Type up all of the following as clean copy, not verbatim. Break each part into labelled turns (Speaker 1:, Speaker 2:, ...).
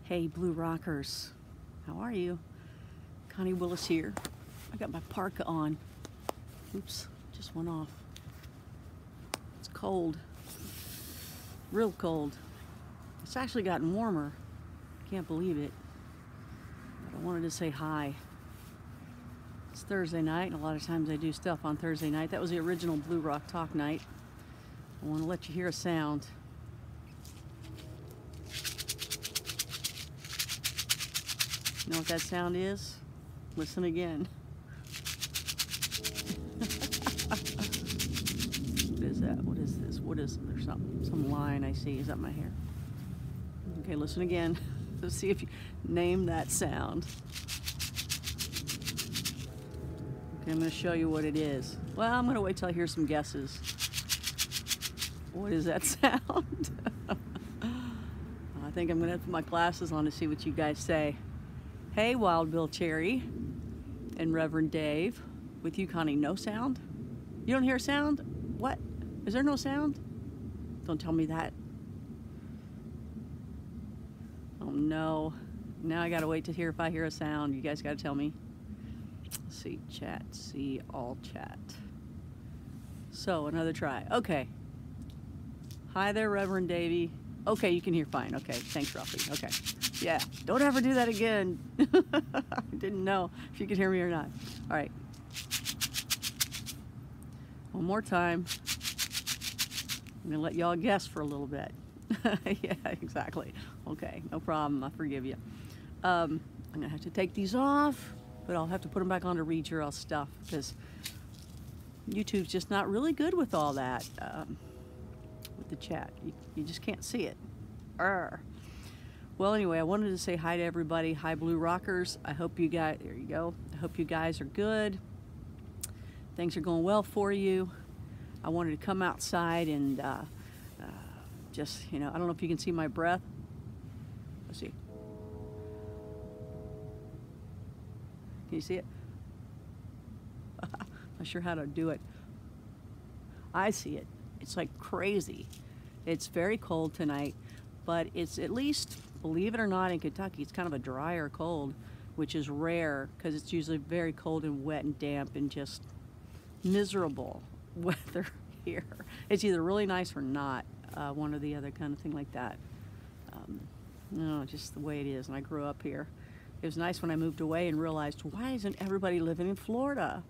Speaker 1: Hey, Blue Rockers. How are you? Connie Willis here. I got my parka on. Oops, just went off. It's cold. Real cold. It's actually gotten warmer. Can't believe it. But I wanted to say hi. It's Thursday night, and a lot of times I do stuff on Thursday night. That was the original Blue Rock Talk night. I want to let you hear a sound. You know what that sound is? Listen again. What is that? What is this? What is, there's some line I see. Is that my hair? Okay, listen again. Let's see if you name that sound. Okay, I'm going to show you what it is. Well, I'm going to wait till I hear some guesses. What is that sound? I think I'm going to put my glasses on to see what you guys say. Hey, Wild Bill Cherry and Reverend Dave. With you, Connie. No sound? You don't hear a sound? What? Is there no sound? Don't tell me that. Oh no. Now I gotta wait to hear if I hear a sound. You guys gotta tell me. Let's see, chat. See all chat. So, another try. Okay. Hi there, Reverend Davey. Okay, you can hear fine. Okay, thanks, Ruffy. Okay. Yeah, don't ever do that again. I didn't know if you could hear me or not. All right. One more time. I'm gonna let y'all guess for a little bit. Yeah, exactly. Okay, no problem. I forgive you. I'm gonna have to take these off, but I'll have to put them back on to read your all stuff because YouTube's just not really good with all that. With the chat, you just can't see it. Arr. Well, anyway, I wanted to say hi to everybody. Hi, Blue Rockers. I hope you guys, there you go. I hope you guys are good. Things are going well for you. I wanted to come outside and just, you know, I don't know if you can see my breath. Let's see. Can you see it? Not sure how to do it. I see it. It's like crazy. It's very cold tonight, but it's at least, believe it or not, in Kentucky, it's kind of a drier cold, which is rare because it's usually very cold and wet and damp and just miserable weather here. It's either really nice or not, one or the other kind of thing like that. No, just the way it is, and I grew up here. It was nice when I moved away and realized, why isn't everybody living in Florida?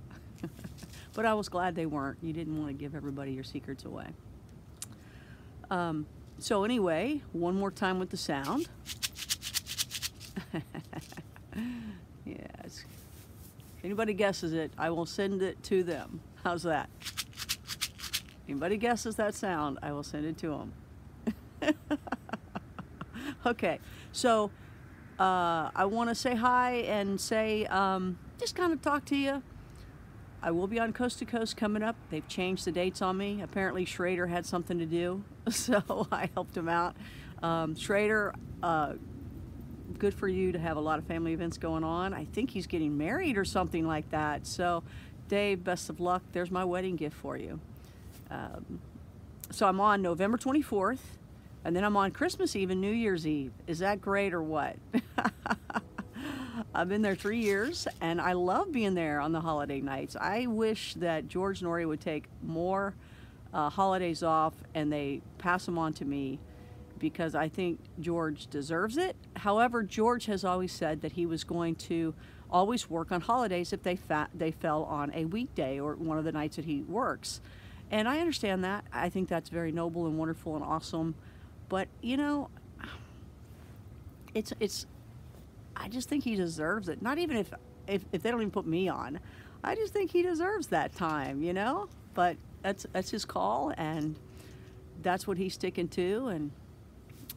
Speaker 1: But I was glad they weren't. You didn't want to give everybody your secrets away. So anyway, one more time with the sound. Yes. If anybody guesses it, I will send it to them. How's that? Anybody guesses that sound, I will send it to them. Okay, so I want to say hi and say, just kind of talk to you. I will be on Coast to Coast coming up. They've changed the dates on me. Apparently Schrader had something to do, so I helped him out. Schrader, good for you to have a lot of family events going on. I think he's getting married or something like that. So Dave, best of luck. There's my wedding gift for you. So I'm on November 24th, and then I'm on Christmas Eve and New Year's Eve. Is that great or what? I've been there 3 years, and I love being there on the holiday nights. I wish that George Norrie would take more holidays off and they pass them on to me, because I think George deserves it. However, George has always said that he was going to always work on holidays if they fell on a weekday or one of the nights that he works. And I understand that. I think that's very noble and wonderful and awesome. But, you know, I just think he deserves it. Not even if they don't even put me on. I just think he deserves that time, you know? But that's his call, and that's what he's sticking to, and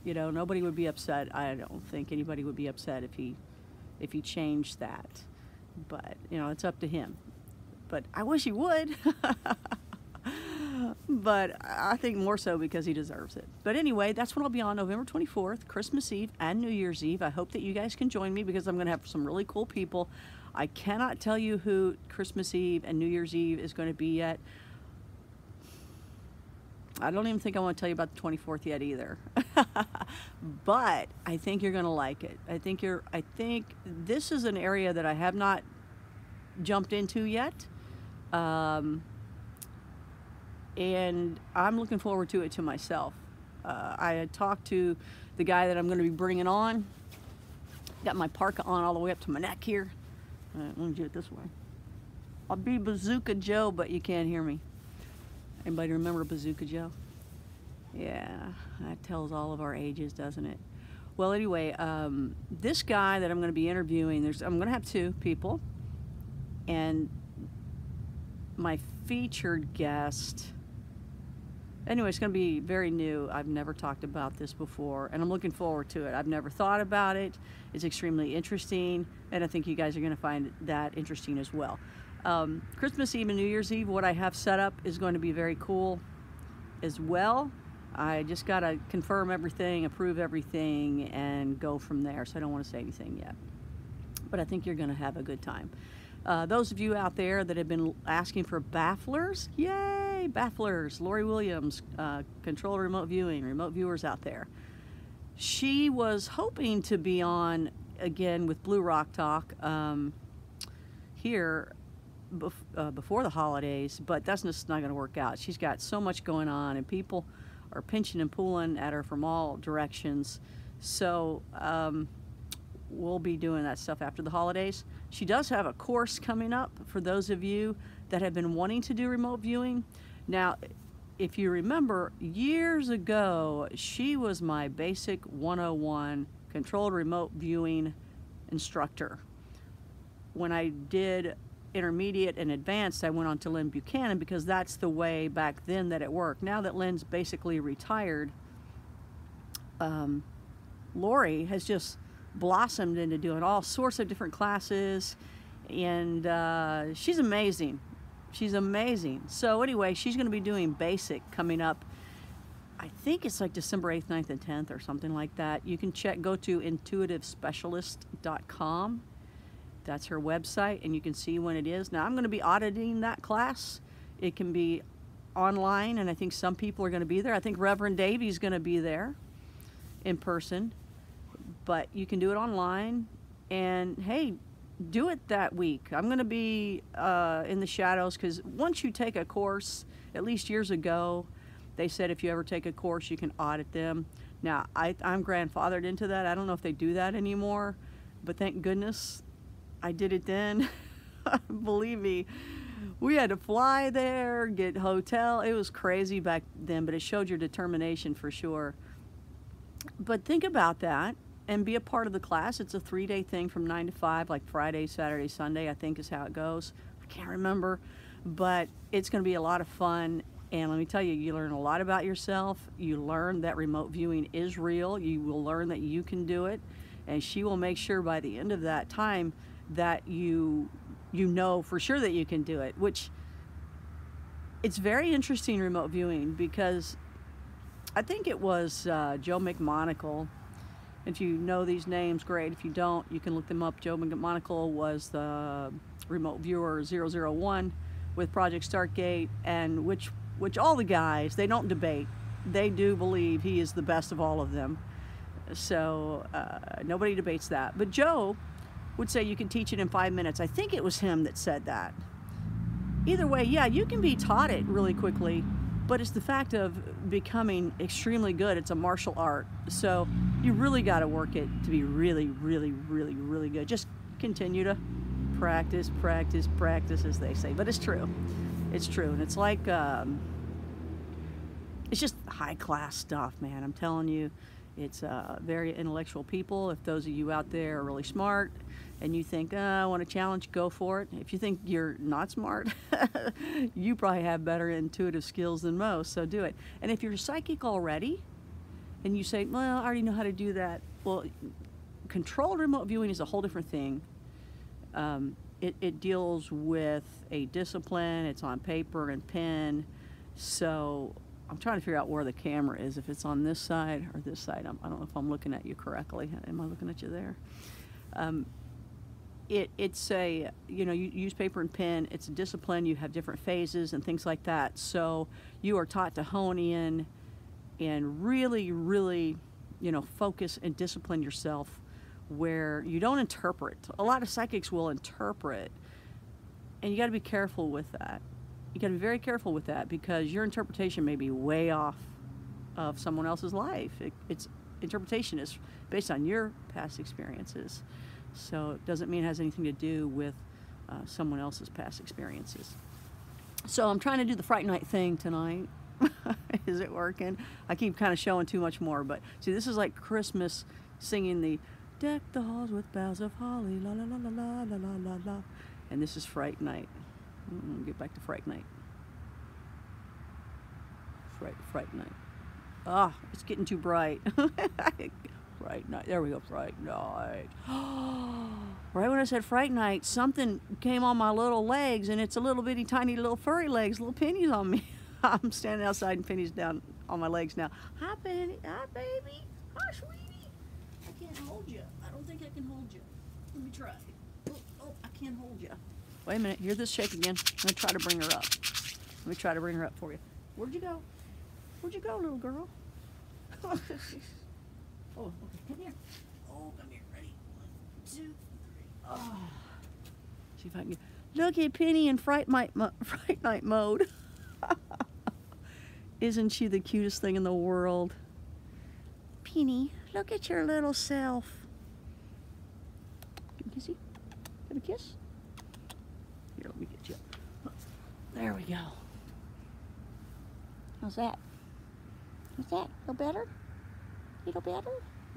Speaker 1: you know, nobody would be upset. I don't think anybody would be upset if he changed that. But, you know, it's up to him. But I wish he would. But I think more so because he deserves it. But anyway, that's when I'll be on November 24th, Christmas Eve and New Year's Eve. I hope that you guys can join me because I'm going to have some really cool people. I cannot tell you who Christmas Eve and New Year's Eve is going to be yet. I don't even think I want to tell you about the 24th yet either. But I think you're going to like it. I think this is an area that I have not jumped into yet. And I'm looking forward to it to myself. I had talked to the guy that I'm going to be bringing on. Got my parka on all the way up to my neck here. Let me do it this way. I'll be Bazooka Joe, but you can't hear me. Anybody remember Bazooka Joe? Yeah, that tells all of our ages, doesn't it? Well, anyway, this guy that I'm going to be interviewing, I'm going to have two people. And my featured guest, anyway, it's going to be very new. I've never talked about this before, and I'm looking forward to it. I've never thought about it. It's extremely interesting, and I think you guys are going to find that interesting as well. Christmas Eve and New Year's Eve, what I have set up is going to be very cool as well. I just got to confirm everything, approve everything, and go from there. So I don't want to say anything yet. But I think you're going to have a good time. Those of you out there that have been asking for bafflers, yay, bafflers. Lori Williams, control remote viewing, remote viewers out there. She was hoping to be on again with Blue Rock Talk here before the holidays, but that's just not going to work out. She's got so much going on, and people are pinching and pulling at her from all directions. So we'll be doing that stuff after the holidays. She does have a course coming up for those of you that have been wanting to do remote viewing. Now, if you remember, years ago, she was my basic 101 controlled remote viewing instructor. When I did intermediate and advanced, I went on to Lynn Buchanan because that's the way back then that it worked. Now that Lynn's basically retired, Lori has just blossomed into doing all sorts of different classes, and she's amazing. She's amazing. So anyway, she's going to be doing basic coming up. I think it's like December 8th, 9th, and 10th or something like that. You can go to intuitivespecialist.com. That's her website, and you can see when it is. Now, I'm going to be auditing that class. It can be online, and I think some people are going to be there. I think Reverend Davey's going to be there in person, but you can do it online. And, hey, do it that week. I'm going to be in the shadows, because once you take a course, at least years ago, they said if you ever take a course, you can audit them. Now, I'm grandfathered into that. I don't know if they do that anymore, but thank goodness I did it then. Believe me, we had to fly there, get hotel. It was crazy back then, but it showed your determination for sure. But think about that and be a part of the class. It's a 3-day thing from 9 to 5, like Friday, Saturday, Sunday, I think is how it goes. I can't remember, but it's going to be a lot of fun. And let me tell you, you learn a lot about yourself. You learn that remote viewing is real. You will learn that you can do it. And she will make sure by the end of that time that you know for sure that you can do it, which it's very interesting, remote viewing, because I think it was Joe McMonagle. If you know these names, great. If you don't, you can look them up. Joe McMonagle was the remote viewer 001 with Project Stargate, and which all the guys, they don't debate. They do believe he is the best of all of them. So nobody debates that. But Joe would say you can teach it in 5 minutes. I think it was him that said that. Either way, yeah, you can be taught it really quickly, but it's the fact of becoming extremely good. It's a martial art. So you really got to work it to be really, really, really, really good. Just continue to practice, practice, practice, as they say. But it's true. It's true. And it's like, it's just high-class stuff, man. I'm telling you. It's very intellectual people. If those of you out there are really smart and you think, I want a challenge, go for it. If you think you're not smart, you probably have better intuitive skills than most, so do it. And if you're psychic already and you say, well, I already know how to do that, well, controlled remote viewing is a whole different thing. It deals with a discipline. It's on paper and pen. So I'm trying to figure out where the camera is, if it's on this side or this side. I don't know if I'm looking at you correctly. Am I looking at you there? it's a, you know, you use paper and pen. It's a discipline. You have different phases and things like that. So you are taught to hone in and really, really, you know, focus and discipline yourself where you don't interpret. A lot of psychics will interpret, and you got to be careful with that. You got to be very careful with that because your interpretation may be way off of someone else's life. It's interpretation is based on your past experiences. So it doesn't mean it has anything to do with someone else's past experiences. So I'm trying to do the Fright Night thing tonight. Is it working? I keep kind of showing too much more, but see, this is like Christmas singing the deck the halls with boughs of holly, la la la la la la la la la. And this is Fright Night. Get back to Fright Night. Fright Night. Ah, it's getting too bright. Fright Night. There we go. Fright Night. Right when I said Fright Night, something came on my little legs, and it's a little bitty, tiny little furry legs, little pennies on me. I'm standing outside and Penny's down on my legs now. Hi, Penny. Hi, baby. Hi, sweetie. I can't hold you. I don't think I can hold you. Let me try. Oh, I can't hold you. Wait a minute. Hear this shake again. I'm going to try to bring her up. Let me try to bring her up for you. Where'd you go? Where'd you go, little girl? Oh, okay. Come here. Oh, come here. Ready? 1, 2, 3. Oh. See if I can get... Look at Penny in Fright Night mode. Isn't she the cutest thing in the world? Penny, look at your little self. Give me a kissy. Have a kiss. Here, let me get you. There we go. How's that? How's that? Feel better? Feel better?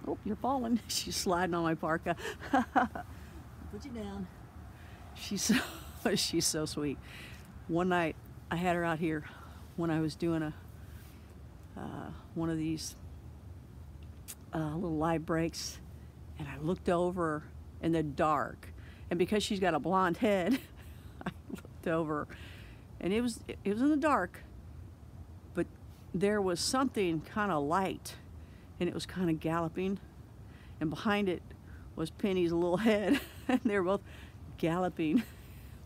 Speaker 1: Oh, you're falling. She's sliding on my parka. Put you down. She's so sweet. One night I had her out here when I was doing one of these little live breaks, and I looked over in the dark, and because she's got a blonde head, I looked over, and it was in the dark, but there was something kind of light, and it was kind of galloping, and behind it was Penny's little head, and they were both galloping,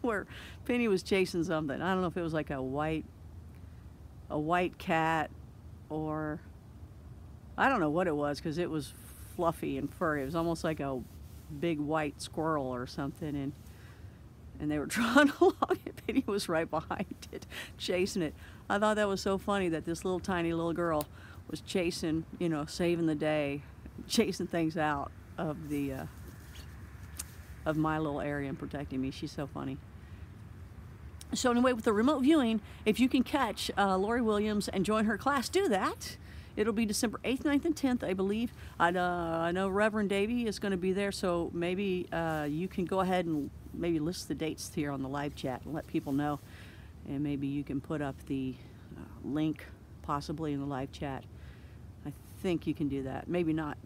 Speaker 1: where Penny was chasing something. I don't know if it was like a white cat, or I don't know what it was, because it was fluffy and furry. It was almost like a big white squirrel or something, and they were trotting along, and Penny was right behind it, chasing it. I thought that was so funny that this little tiny little girl was chasing, you know, saving the day, chasing things out of the of my little area and protecting me. She's so funny. So anyway, with the remote viewing, if you can catch Lori Williams and join her class, do that. It'll be December 8th, 9th, and 10th, I believe. I know Reverend Davey is going to be there, so maybe you can go ahead and maybe list the dates here on the live chat and let people know. And maybe you can put up the link possibly in the live chat. I think you can do that. Maybe not,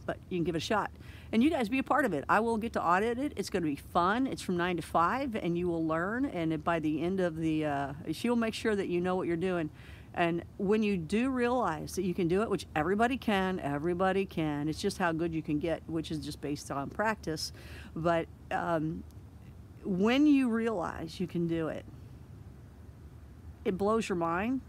Speaker 1: but you can give it a shot. And you guys be a part of it. I will get to audit it. It's going to be fun. It's from 9 to 5, and you will learn. And by the end of the, she'll make sure that you know what you're doing. And when you do realize that you can do it, which everybody can, it's just how good you can get, which is just based on practice. But when you realize you can do it, it blows your mind,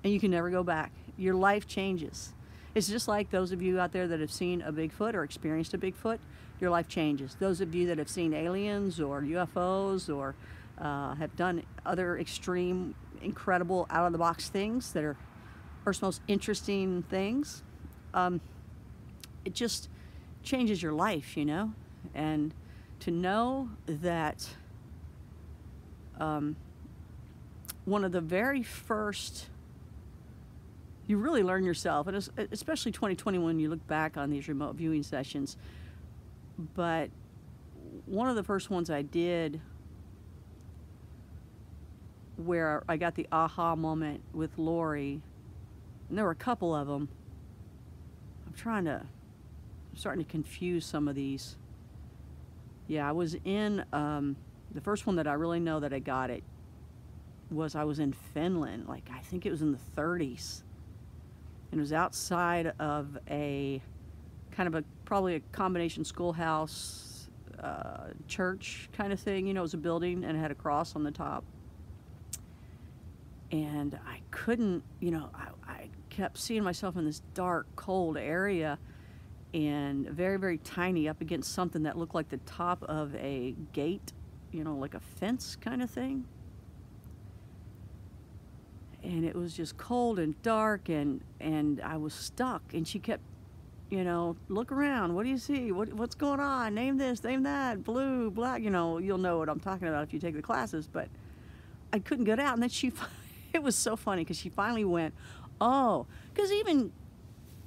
Speaker 1: and you can never go back. Your life changes. It's just like those of you out there that have seen a Bigfoot or experienced a Bigfoot, your life changes. Those of you that have seen aliens or UFOs or have done other extreme, incredible, out-of-the-box things that are Earth's most interesting things, it just changes your life, you know? And to know that one of the very first, you really learn yourself, and especially 2020 when you look back on these remote viewing sessions. But one of the first ones I did where I got the aha moment with Lori, and there were a couple of them. I'm starting to confuse some of these. Yeah, I was in, the first one that I really know that I got it was I was in Finland, like I think it was in the 30s. And it was outside of a kind of probably a combination schoolhouse, church kind of thing. You know, it was a building and it had a cross on the top. And I couldn't, you know, I kept seeing myself in this dark, cold area and very, very tiny up against something that looked like the top of a gate, you know, like a fence kind of thing. And it was just cold and dark, and I was stuck. And she kept, you know, look around. What do you see? What's going on? Name this, name that. Blue, black. You know, you'll know what I'm talking about if you take the classes. But I couldn't get out. And then she, it was so funny because she finally went, oh, because even,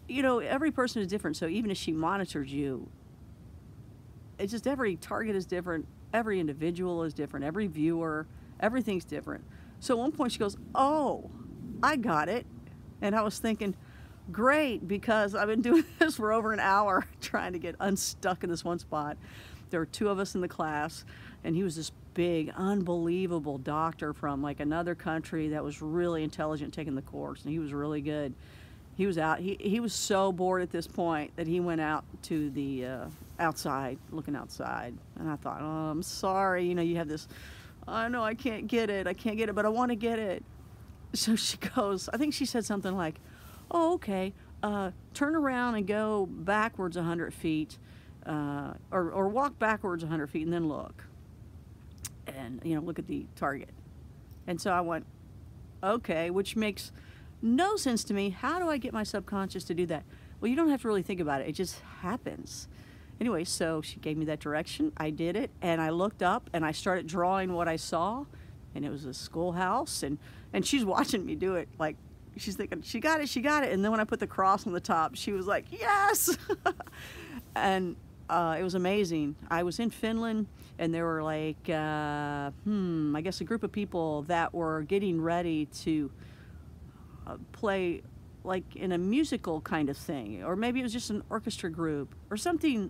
Speaker 1: you know, every person is different. So even if she monitors you, it's just every target is different. Every individual is different. Every viewer, everything's different. So at one point she goes, oh, I got it. And I was thinking, great, because I've been doing this for over an hour trying to get unstuck in this one spot. There were 2 of us in the class, and he was this big, unbelievable doctor from like another country that was really intelligent taking the course, and he was really good. He was out. He was so bored at this point that he went out to the outside, looking outside. And I thought, oh, I'm sorry. You know, you have this, I know I can't get it, but I want to get it. So she goes, I think she said something like, oh, okay, turn around and go backwards 100 feet, or walk backwards 100 feet and then look. And, you know, look at the target. And so I went, okay, which makes no sense to me. How do I get my subconscious to do that? Well, you don't have to really think about it. It just happens. Anyway, so she gave me that direction. I did it, and I looked up, and I started drawing what I saw, and it was a schoolhouse, and she's watching me do it. Like, she's thinking, she got it, she got it. And then when I put the cross on the top, she was like, yes! And it was amazing. I was in Finland, and there were like, I guess a group of people that were getting ready to play like in a musical kind of thing, or maybe it was just an orchestra group or something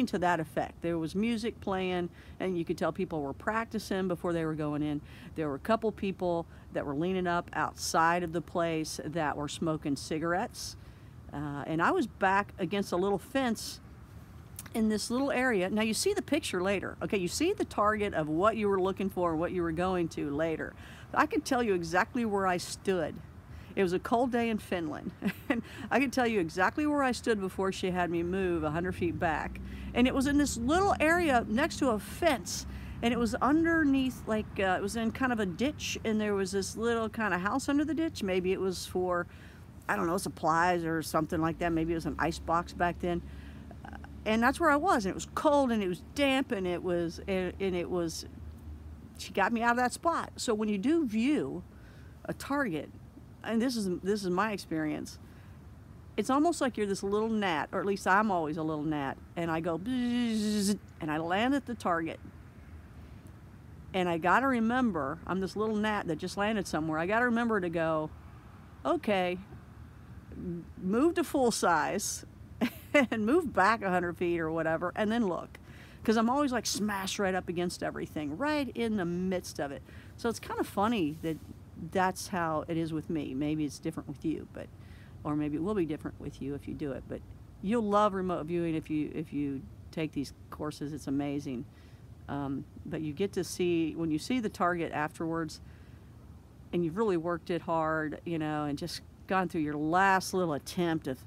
Speaker 1: to that effect. There was music playing, and you could tell people were practicing before they were going in. There were a couple people that were leaning up outside of the place that were smoking cigarettes, and I was back against a little fence in this little area. Now you see the picture later. Okay, you see the target of what you were looking for and what you were going to later. I could tell you exactly where I stood. It was a cold day in Finland, and I could tell you exactly where I stood before she had me move 100 feet back. And it was in this little area next to a fence, and it was underneath, like, it was in kind of a ditch, and there was this little kind of house under the ditch. Maybe it was for, I don't know, supplies or something like that. Maybe it was an ice box back then. And that's where I was, and it was cold, and it was damp, and it was, she got me out of that spot. So when you do view a target, and this is my experience, it's almost like you're this little gnat, or at least I'm always a little gnat, and I go, and I land at the target. And I gotta remember, I'm this little gnat that just landed somewhere. I gotta remember to go, okay, move to full size, and move back 100 feet or whatever, and then look. Because I'm always like smashed right up against everything, right in the midst of it. So it's kind of funny that that's how it is with me. Maybe it's different with you, but, or maybe it will be different with you if you do it. But you'll love remote viewing if you take these courses. It's amazing. But you get to see, when you see the target afterwards, and you've really worked it hard, you know, and just gone through your last little attempt of,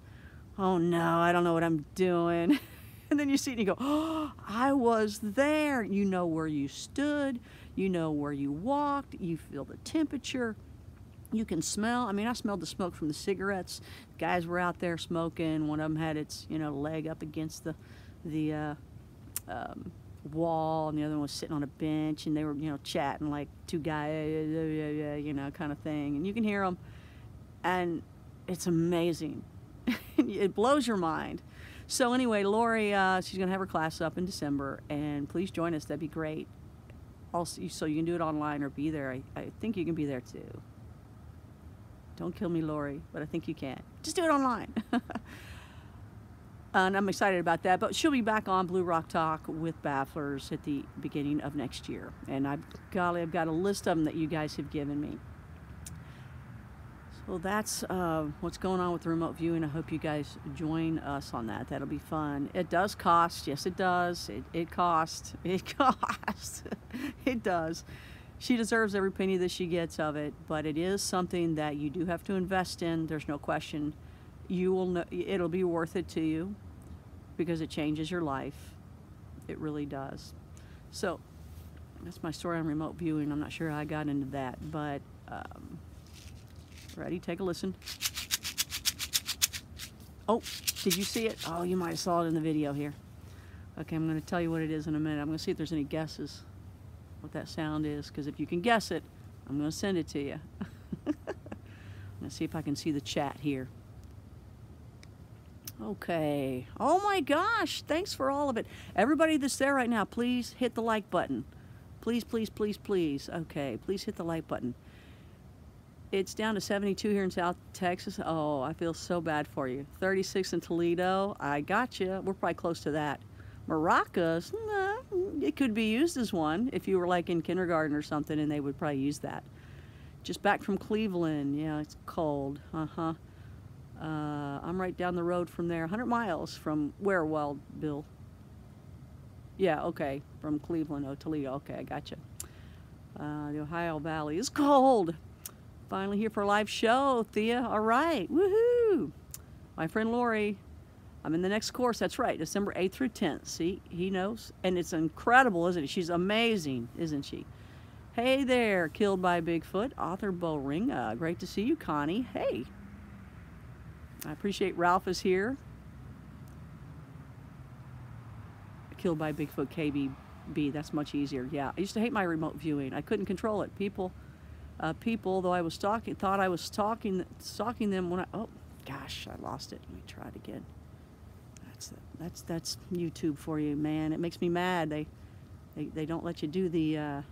Speaker 1: oh no, I don't know what I'm doing. And then you see it and you go, oh, I was there. You know where you stood. You know where you walked. You feel the temperature. You can smell. I mean, I smelled the smoke from the cigarettes. Guys were out there smoking. One of them had its, you know, leg up against the wall, and the other one was sitting on a bench, and they were, you know, chatting like two guys, you know, kind of thing. And you can hear them, and it's amazing. It blows your mind. So anyway, Lori, she's going to have her class up in December, and please join us. That'd be great. Also, so you can do it online or be there. I think you can be there too. Don't kill me, Lori, but I think you can. Just do it online. And I'm excited about that. But she'll be back on Blue Rock Talk with Bafflers at the beginning of next year. And I've got a list of them that you guys have given me. So that's what's going on with the remote viewing. I hope you guys join us on that. That'll be fun. It does cost. Yes, it does. It costs. It costs. It does. She deserves every penny that she gets of it, but it is something that you do have to invest in. There's no question. You will know, it'll be worth it to you because it changes your life. It really does. So that's my story on remote viewing. I'm not sure how I got into that, but ready? Take a listen. Oh, did you see it? Oh, you might have saw it in the video here. Okay, I'm going to tell you what it is in a minute. I'm going to see if there's any guesses what that sound is, because if you can guess it, I'm going to send it to you. I'm going to see if I can see the chat here. Okay. Oh my gosh, thanks for all of it. Everybody that's there right now, please hit the like button. Please, please, please, please. Okay, please hit the like button. It's down to 72 here in South Texas. Oh, I feel so bad for you. 36 in Toledo. I got you. We're probably close to that. Maracas, nah, it could be used as one if you were like in kindergarten or something, and they would probably use that. Just back from Cleveland. Yeah, it's cold. I'm right down the road from there. 100 miles from where, well, Bill? Yeah, okay, from Cleveland, oh, Toledo. Okay, I got you. The Ohio Valley is cold. Finally here for a live show, Thea. All right, woohoo! My friend Lori. I'm in the next course. That's right, December 8th through 10th. See, he knows. And it's incredible, isn't it? She's amazing, isn't she? Hey there, Killed by Bigfoot, author Bowring. Great to see you, Connie. Hey. I appreciate Ralph is here. Killed by Bigfoot KBB. That's much easier. Yeah, I used to hate my remote viewing. I couldn't control it. People, though I was stalking, thought I was stalking them when I. Oh, gosh, I lost it. Let me try it again. That's YouTube for you, man. It makes me mad. They don't let you do the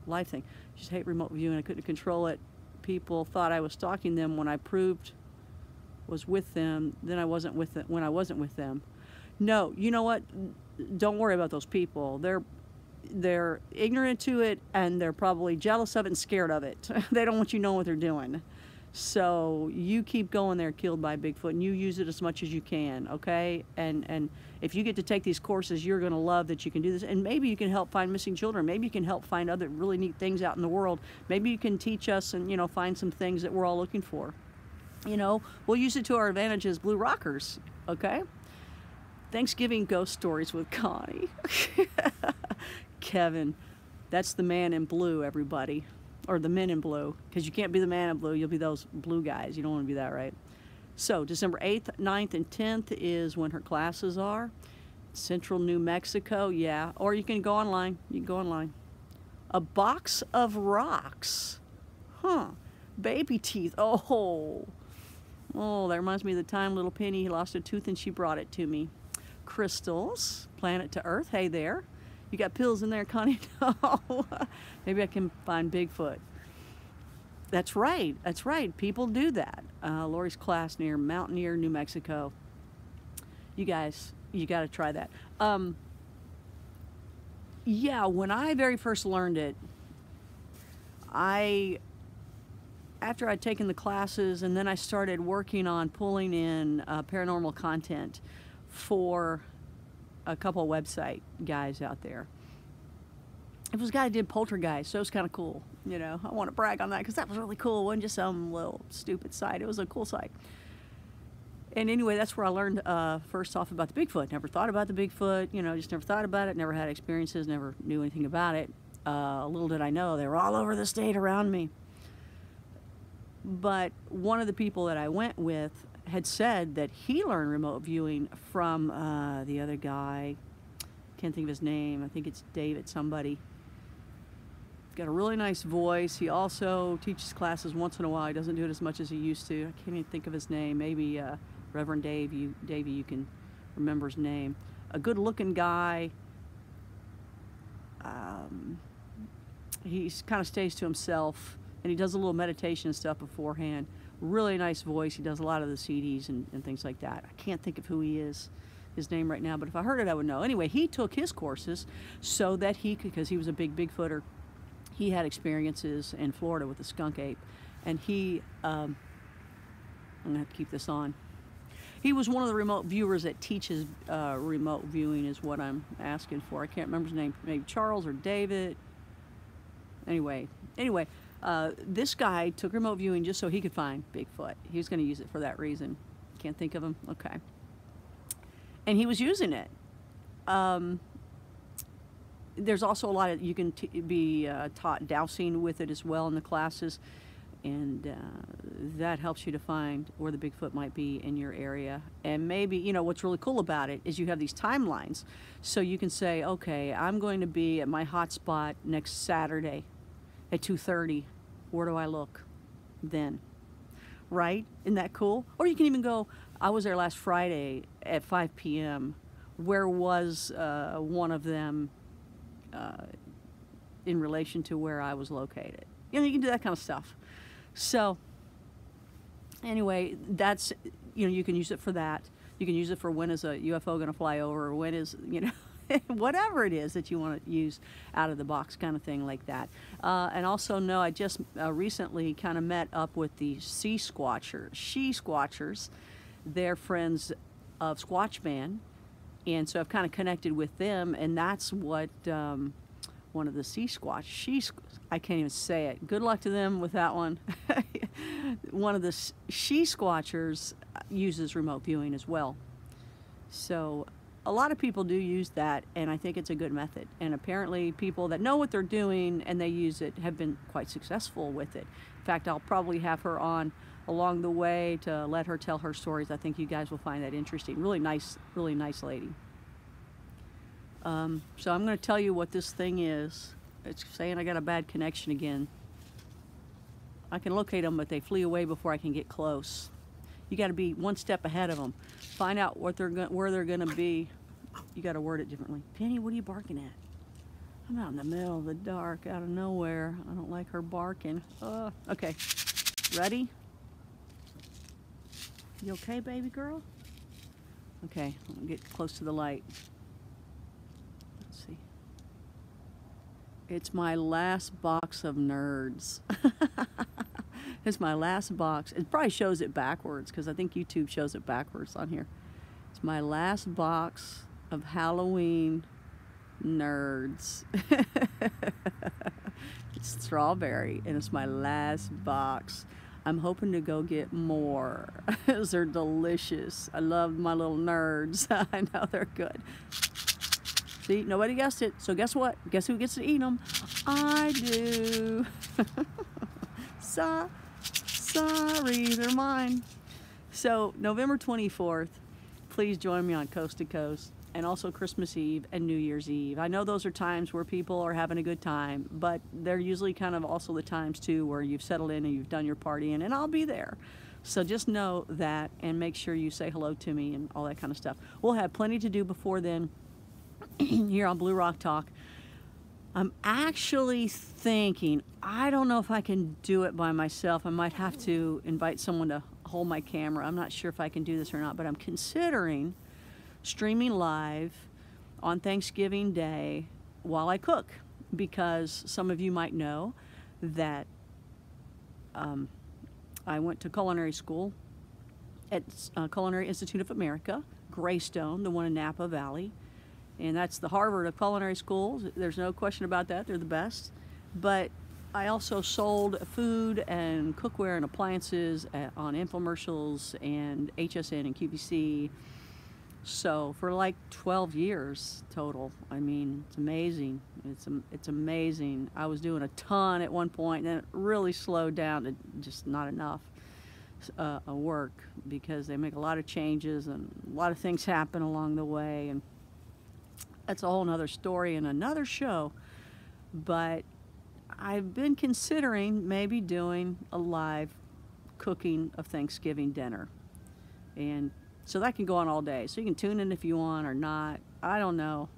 Speaker 1: live thing. Just hate remote viewing. I couldn't control it. People thought I was stalking them when I proved was with them. Then I wasn't with them when I wasn't with them. No, you know what? Don't worry about those people. They're ignorant to it, and they're probably jealous of it and scared of it. They don't want you to know what they're doing. So you keep going there, Killed by Bigfoot, and you use it as much as you can, okay? And if you get to take these courses, you're going to love that you can do this. And maybe you can help find missing children. Maybe you can help find other really neat things out in the world. Maybe you can teach us and, you know, find some things that we're all looking for. You know, we'll use it to our advantage as Blue Rockers, okay? Thanksgiving ghost stories with Connie. Kevin, that's the man in blue, everybody. Or the men in blue, because you can't be the man in blue, you'll be those blue guys. You don't want to be that, right? So December 8th, 9th, and 10th is when her classes are. Central New Mexico, yeah. Or you can go online. You can go online. A box of rocks. Huh. Baby teeth. Oh, that reminds me of the time little Penny lost a tooth and she brought it to me. Crystals. Planet to Earth. Hey there. You got pills in there, Connie? No. Maybe I can find Bigfoot. That's right. That's right. People do that. Lori's class near Mountaineer, New Mexico. You guys, you got to try that. Yeah, when I very first learned it, after I'd taken the classes and then I started working on pulling in paranormal content for a couple website guys out there. It was a guy who did Poltergeist, so it was kind of cool. You know, I want to brag on that because that was really cool. It wasn't just some little stupid site. It was a cool site. And anyway, that's where I learned first off about the Bigfoot. Never thought about the Bigfoot, you know, just never thought about it, never had experiences, never knew anything about it. Little did I know, they were all over the state around me. But one of the people that I went with had said that he learned remote viewing from the other guy. Can't think of his name. I think it's David somebody. He's got a really nice voice. He also teaches classes once in a while. He doesn't do it as much as he used to. I can't even think of his name. Maybe Reverend Dave. Davey, you can remember his name. A good-looking guy. He kind of stays to himself, and he does a little meditation and stuff beforehand. Really nice voice. He does a lot of the CDs and things like that. I can't think of who he is, his name right now, but if I heard it, I would know. Anyway, he took his courses so that he could, because he was a big Bigfooter, he had experiences in Florida with the skunk ape, and he, I'm gonna have to keep this on. He was one of the remote viewers that teaches remote viewing is what I'm asking for. I can't remember his name, maybe Charles or David. Anyway, this guy took remote viewing just so he could find Bigfoot. He was going to use it for that reason. Can't think of him? Okay. And he was using it. There's also a lot of, you can be taught dowsing with it as well in the classes. And that helps you to find where the Bigfoot might be in your area. And maybe, you know, what's really cool about it is you have these timelines. So you can say, okay, I'm going to be at my hot spot next Saturday at 2:30. Where do I look then? Right? Isn't that cool? Or you can even go, I was there last Friday at 5 p.m. Where was one of them in relation to where I was located? You know, you can do that kind of stuff. So anyway, that's, you know, you can use it for that. You can use it for when is a UFO going to fly over, or when is, you know, whatever it is that you want to use out of the box kind of thing like that. And also know I just recently kind of met up with the she squatchers. They're friends of Squatchman. And so I've kind of connected with them, and that's what one of the I can't even say it. Good luck to them with that one. One of the she squatchers uses remote viewing as well. So a lot of people do use that, and I think it's a good method. And apparently people that know what they're doing and they use it have been quite successful with it. In fact, I'll probably have her on along the way to let her tell her stories. I think you guys will find that interesting. Really nice lady. So I'm going to tell you what this thing is. It's saying I got a bad connection again. I can locate them, but they flee away before I can get close. You got to be one step ahead of them. Find out where they're going to be. You got to word it differently. Penny, what are you barking at? I'm out in the middle of the dark, out of nowhere. I don't like her barking. Okay, ready? You okay, baby girl? Okay, I'm gonna get close to the light. Let's see. It's my last box of nerds. It's my last box. It probably shows it backwards because I think YouTube shows it backwards on here. It's my last box of Halloween nerds. It's strawberry, and it's my last box. I'm hoping to go get more. They're delicious. I love my little nerds. I know they're good. See, nobody guessed it. So guess what? Guess who gets to eat them? I do. Sorry, they're mine. So November 24th, please join me on Coast to Coast, and also Christmas Eve and New Year's Eve. I know those are times where people are having a good time, but they're usually kind of also the times too where you've settled in and you've done your partying, and I'll be there. So just know that, and make sure you say hello to me and all that kind of stuff. We'll have plenty to do before then here on Blue Rock Talk. I'm actually thinking, I don't know if I can do it by myself. I might have to invite someone to hold my camera. I'm not sure if I can do this or not, but I'm considering streaming live on Thanksgiving Day while I cook, because some of you might know that I went to culinary school at Culinary Institute of America, Greystone, the one in Napa Valley, and that's the Harvard of culinary schools. There's no question about that. They're the best. But I also sold food and cookware and appliances on infomercials and HSN and QVC. So for like 12 years total. I mean, it's amazing. It's amazing. I was doing a ton at one point, and then it really slowed down to just not enough work, because they make a lot of changes and a lot of things happen along the way, and that's a whole nother story and another show. But I've been considering maybe doing a live cooking of Thanksgiving dinner, and so that can go on all day. So you can tune in if you want or not. I don't know.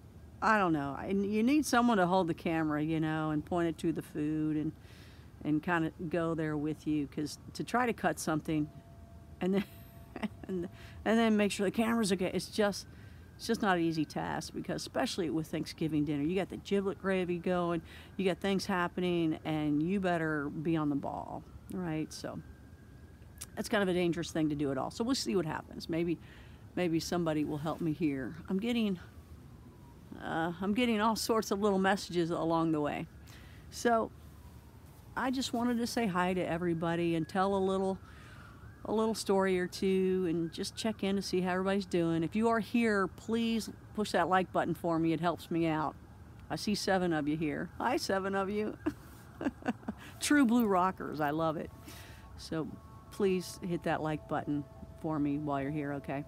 Speaker 1: And you need someone to hold the camera, you know, and point it to the food and kind of go there with you, because to try to cut something and then and then make sure the camera's okay, it's just not an easy task, because especially with Thanksgiving dinner, you got the giblet gravy going, you got things happening, and you better be on the ball. right? So that's kind of a dangerous thing to do at all. So we'll see what happens. Maybe somebody will help me here. I'm getting all sorts of little messages along the way. So I just wanted to say hi to everybody and tell a little story or two and just check in to see how everybody's doing. If you are here, please push that like button for me. It helps me out. I see 7 of you here. Hi, 7 of you. True blue rockers. I love it. So please hit that like button for me while you're here, okay?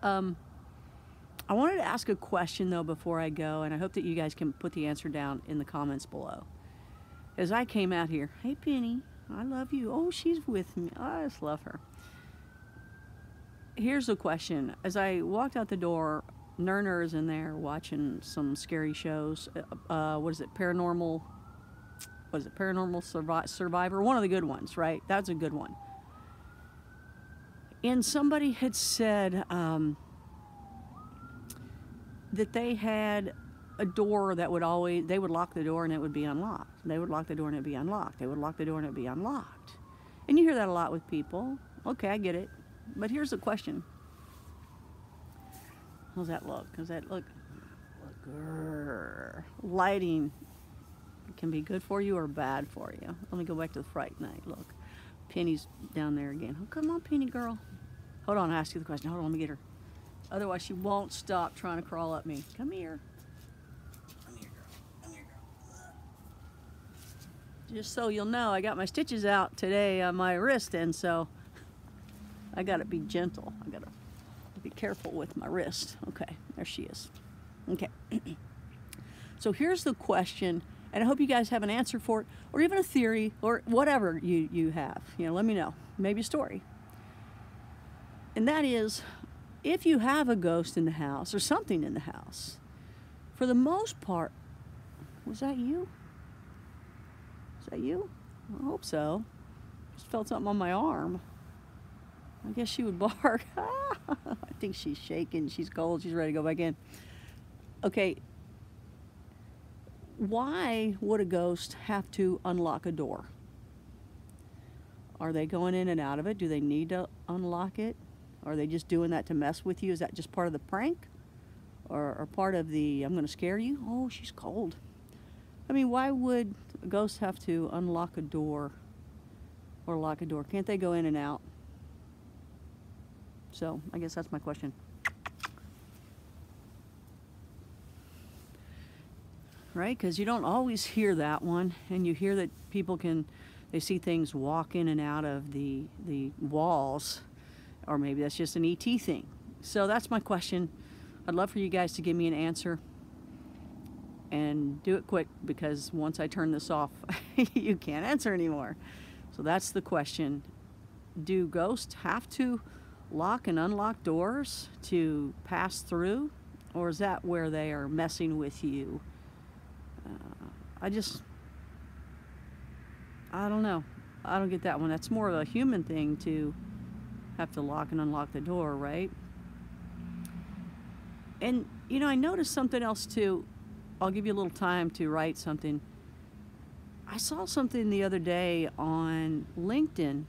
Speaker 1: I wanted to ask a question, though, before I go, and I hope that you guys can put the answer down in the comments below. As I came out here, hey, Penny, I love you. Oh, she's with me. I just love her. Here's the question. As I walked out the door, Nerner is in there watching some scary shows. What is it? Paranormal Survivor? One of the good ones, right? That's a good one. And somebody had said that they had a door that would always, they would lock the door and it would be unlocked. They would lock the door and it would be unlocked. They would lock the door and it would be unlocked. And you hear that a lot with people. Okay, I get it. But here's the question. How's that look? Does that look? Lighting can be good for you or bad for you. Let me go back to the Fright Night. Look, Penny's down there again. Oh, come on, Penny girl. Hold on, I'll ask you the question. Hold on, let me get her. Otherwise, she won't stop trying to crawl up me. Come here. Come here, girl. Come here, girl. Just so you'll know, I got my stitches out today on my wrist, and so I gotta be gentle. I gotta be careful with my wrist. Okay, there she is. Okay. So here's the question, and I hope you guys have an answer for it, or even a theory, or whatever you have. You know, let me know. Maybe a story. And that is, if you have a ghost in the house or something in the house, for the most part, was that you? Is that you? I hope so. Just felt something on my arm. I guess she would bark. I think she's shaking. She's cold. She's ready to go back in. Okay. Why would a ghost have to unlock a door? Are they going in and out of it? Do they need to unlock it? Are they just doing that to mess with you? Is that just part of the prank? Or part of the, I'm going to scare you? Oh, she's cold. I mean, why would a ghost have to unlock a door or lock a door? Can't they go in and out? So, I guess that's my question. Right? Because you don't always hear that one. And you hear that people they see things walk in and out of the walls. Or maybe that's just an ET thing. So that's my question. I'd love for you guys to give me an answer. And do it quick, because once I turn this off, you can't answer anymore. So that's the question. Do ghosts have to lock and unlock doors to pass through? Or is that where they are messing with you? I don't know. I don't get that one. That's more of a human thing to have to lock and unlock the door, right? And, you know, I noticed something else too. I'll give you a little time to write something. I saw something the other day on LinkedIn,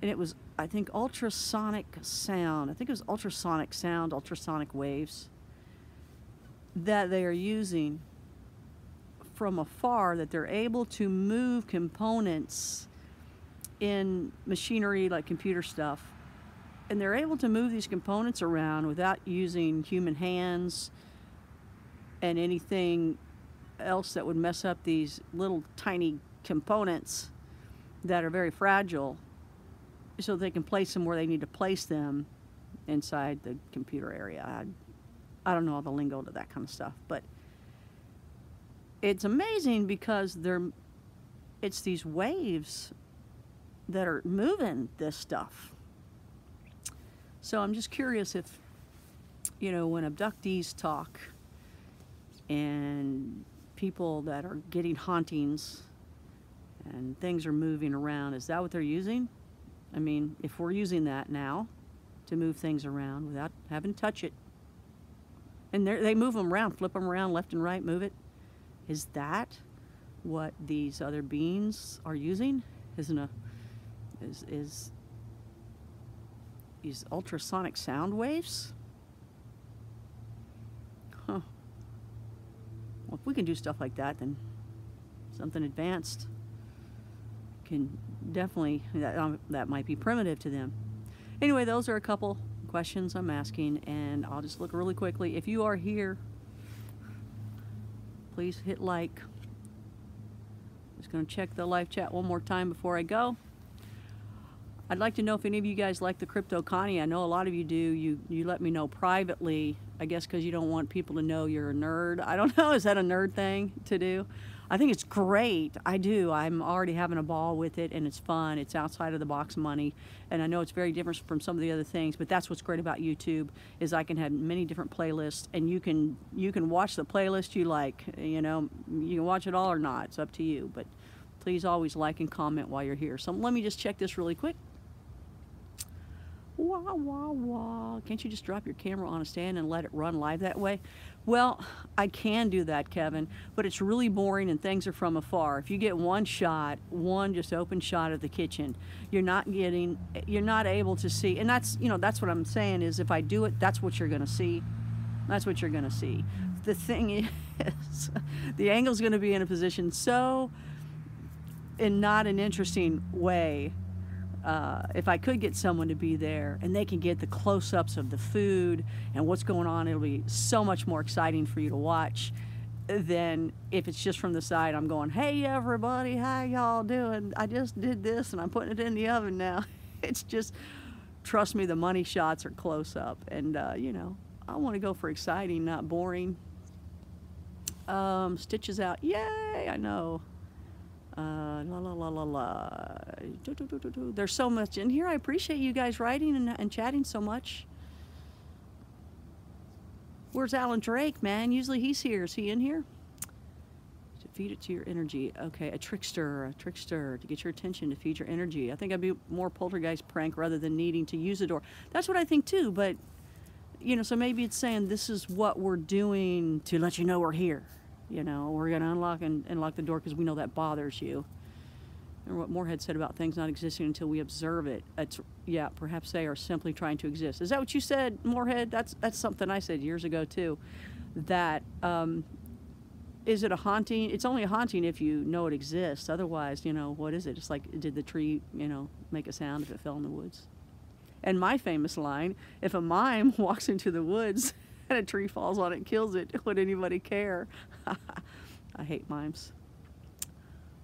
Speaker 1: and it was, I think, ultrasonic sound. I think it was ultrasonic sound, ultrasonic waves that they are using from afar, that they're able to move components in machinery like computer stuff. And they're able to move these components around without using human hands and anything else that would mess up these little tiny components that are very fragile, so they can place them where they need to place them inside the computer area. I don't know all the lingo to that kind of stuff, but it's amazing because it's these waves that are moving this stuff. So I'm just curious if, you know, when abductees talk and people that are getting hauntings and things are moving around, is that what they're using? I mean, if we're using that now to move things around without having to touch it, and they move them around, flip them around left and right, move it, is that what these other beings are using? is these ultrasonic sound waves. Huh. Well, if we can do stuff like that, then something advanced can definitely, that might be primitive to them. Anyway, those are a couple questions I'm asking, and I'll just look really quickly. If you are here, please hit like. Just going to check the live chat one more time before I go. I'd like to know if any of you guys like the Crypto Connie. I know a lot of you do. You let me know privately, I guess because you don't want people to know you're a nerd. I don't know, is that a nerd thing to do? I think it's great. I do. I'm already having a ball with it, and it's fun. It's outside of the box money, and I know it's very different from some of the other things, but that's what's great about YouTube, is I can have many different playlists, and you can watch the playlist you like. You know, you can watch it all or not. It's up to you, but please always like and comment while you're here. So let me just check this really quick. Wah, wah, wah. Can't you just drop your camera on a stand and let it run live that way? Well, I can do that, Kevin, but it's really boring and things are from afar. If you get one shot, one just open shot of the kitchen, you're not able to see. And that's, that's what I'm saying is if I do it, that's what you're going to see. That's what you're going to see. The thing is, the angle's going to be in a position so, in not an interesting way. If I could get someone to be there and they can get the close-ups of the food and what's going on, it'll be so much more exciting for you to watch than if it's just from the side. I'm going, hey everybody, how y'all doing? I just did this and I'm putting it in the oven now. It's just, trust me, the money shots are close-up, and I want to go for exciting, not boring. Stitches out, yay, I know. La la la la la. There's so much in here. I appreciate you guys writing and chatting so much. Where's Alan Drake, man? Usually he's here. Is he in here? To feed it to your energy. Okay, a trickster to get your attention, to feed your energy. I think I'd be more poltergeist prank rather than needing to use the door. That's what I think too, but so maybe it's saying this is what we're doing to let you know we're here. We're going to unlock and lock the door because we know that bothers you. Remember what Moorhead said about things not existing until we observe it. Yeah, perhaps they are simply trying to exist. Is that what you said, Moorhead? That's something I said years ago, too. That, is it a haunting? It's only a haunting if you know it exists. Otherwise, what is it? It's like, did the tree, make a sound if it fell in the woods? And my famous line, if a mime walks into the woods and a tree falls on it and kills it, would anybody care? I hate mimes.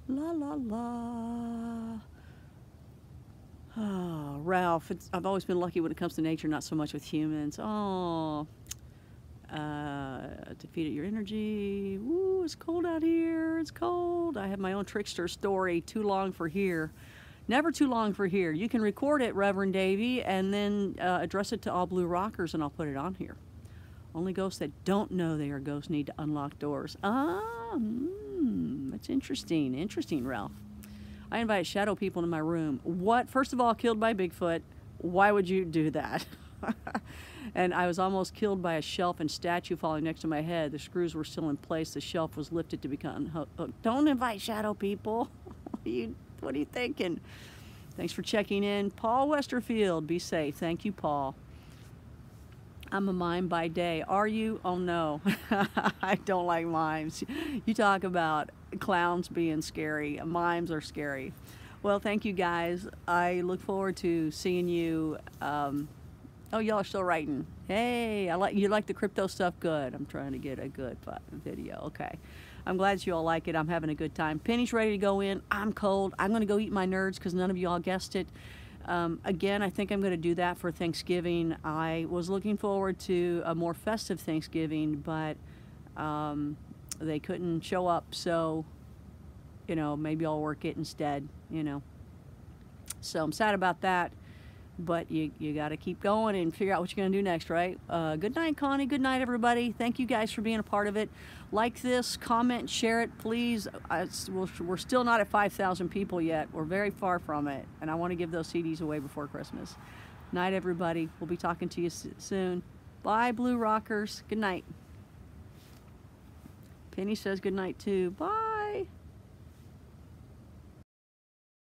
Speaker 1: La la la. Oh, Ralph, I've always been lucky when it comes to nature, not so much with humans. Oh, defeated your energy. Ooh, it's cold out here. It's cold. I have my own trickster story. Too long for here. Never too long for here. You can record it, Reverend Davey, and then address it to all Blue Rockers, and I'll put it on here. Only ghosts that don't know they are ghosts need to unlock doors. That's interesting. Interesting, Ralph. I invited shadow people into my room. What? First of all, killed by Bigfoot. Why would you do that? And I was almost killed by a shelf and statue falling next to my head. The screws were still in place. The shelf was lifted to become hooked. Don't invite shadow people. What are you thinking? Thanks for checking in. Paul Westerfield, be safe. Thank you, Paul. I'm a mime by day. Are you? Oh no. I don't like mimes. You talk about clowns being scary. Mimes are scary. Well, thank you guys. I look forward to seeing you. Oh, y'all are still writing. Hey, you like the crypto stuff? Good. I'm trying to get a good video. Okay. I'm glad you all like it. I'm having a good time. Penny's ready to go in. I'm cold. I'm going to go eat my nerds because none of you all guessed it. Again, I think I'm going to do that for Thanksgiving. I was looking forward to a more festive Thanksgiving, but they couldn't show up, so, maybe I'll work it instead, So I'm sad about that, but you got to keep going and figure out what you're going to do next, right? Good night, Connie. Good night, everybody. Thank you guys for being a part of it. Like this, comment, share it, please. We're still not at 5,000 people yet. We're very far from it, and I want to give those CDs away before Christmas. Night, everybody. We'll be talking to you soon. Bye, Blue Rockers. Good night. Penny says good night, too. Bye.